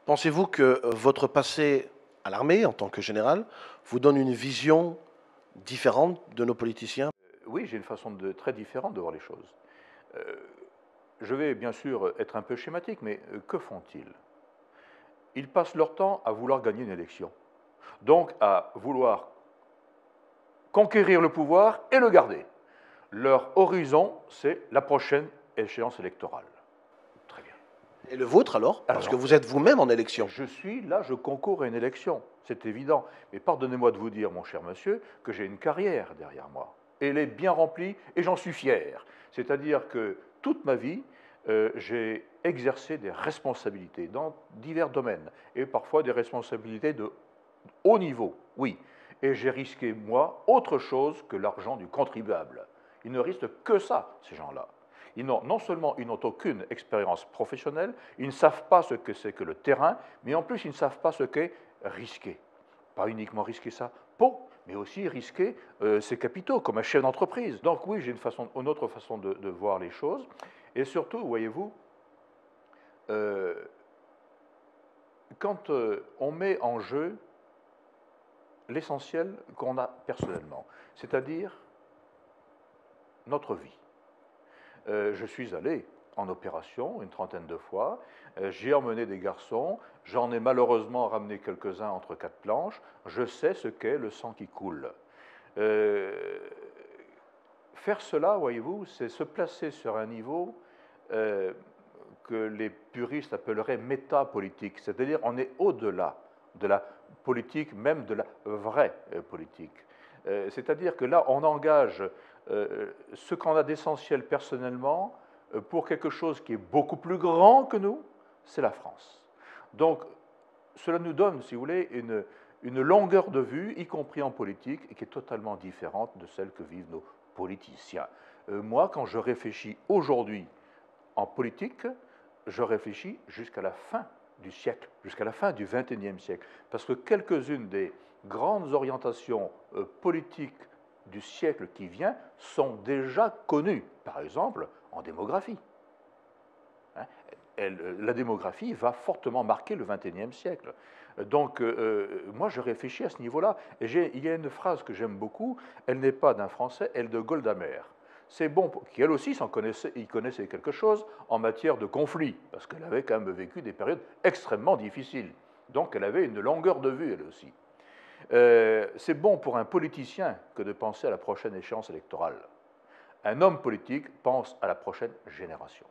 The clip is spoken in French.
Pensez-vous que votre passé à l'armée, en tant que général, vous donne une vision différente de nos politiciens? Oui, j'ai une façon très différente de voir les choses. Je vais bien sûr être un peu schématique, mais que font-ils? Ils passent leur temps à vouloir gagner une élection, donc à vouloir conquérir le pouvoir et le garder. Leur horizon, c'est la prochaine échéance électorale. Très bien. Et le vôtre alors? Parce que Alors, vous êtes vous-même en élection. je suis là, je concours à une élection, c'est évident. Mais pardonnez-moi de vous dire, mon cher monsieur, que j'ai une carrière derrière moi. Et elle est bien remplie et j'en suis fier. C'est-à-dire que toute ma vie, j'ai exercé des responsabilités dans divers domaines et parfois des responsabilités de haut niveau, oui. Et j'ai risqué, moi, autre chose que l'argent du contribuable. Ils ne risquent que ça, ces gens-là. Non seulement ils n'ont aucune expérience professionnelle, ils ne savent pas ce que c'est que le terrain, mais en plus ils ne savent pas ce qu'est risquer. Pas uniquement risquer sa peau, mais aussi risquer ses capitaux comme un chef d'entreprise. Donc oui, j'ai une autre façon de voir les choses. Et surtout, voyez-vous, euh, quand on met en jeu l'essentiel qu'on a personnellement, c'est-à-dire notre vie. Je suis allé en opération une trentaine de fois, j'ai emmené des garçons, j'en ai malheureusement ramené quelques-uns entre quatre planches, je sais ce qu'est le sang qui coule. Faire cela, voyez-vous, c'est se placer sur un niveau que les puristes appelleraient métapolitique, c'est-à-dire on est au-delà de la politique, même de la vraie politique. C'est-à-dire que là, on engage ce qu'on a d'essentiel personnellement pour quelque chose qui est beaucoup plus grand que nous, c'est la France. Donc, cela nous donne, si vous voulez, une longueur de vue, y compris en politique, et qui est totalement différente de celle que vivent nos politiciens. Moi, quand je réfléchis aujourd'hui en politique, je réfléchis jusqu'à la fin du siècle, jusqu'à la fin du XXIe siècle, parce que quelques-unes des grandes orientations politiques du siècle qui vient sont déjà connues, par exemple en démographie. Hein, la démographie va fortement marquer le XXIe siècle. Donc, moi, je réfléchis à ce niveau-là. Et il y a une phrase que j'aime beaucoup, elle n'est pas d'un Français, elle de Golda Meir. C'est bon, qui elle aussi y connaissait quelque chose en matière de conflit, parce qu'elle avait quand même vécu des périodes extrêmement difficiles. Donc, elle avait une longueur de vue, elle aussi. C'est bon pour un politicien que de penser à la prochaine échéance électorale. Un homme politique pense à la prochaine génération.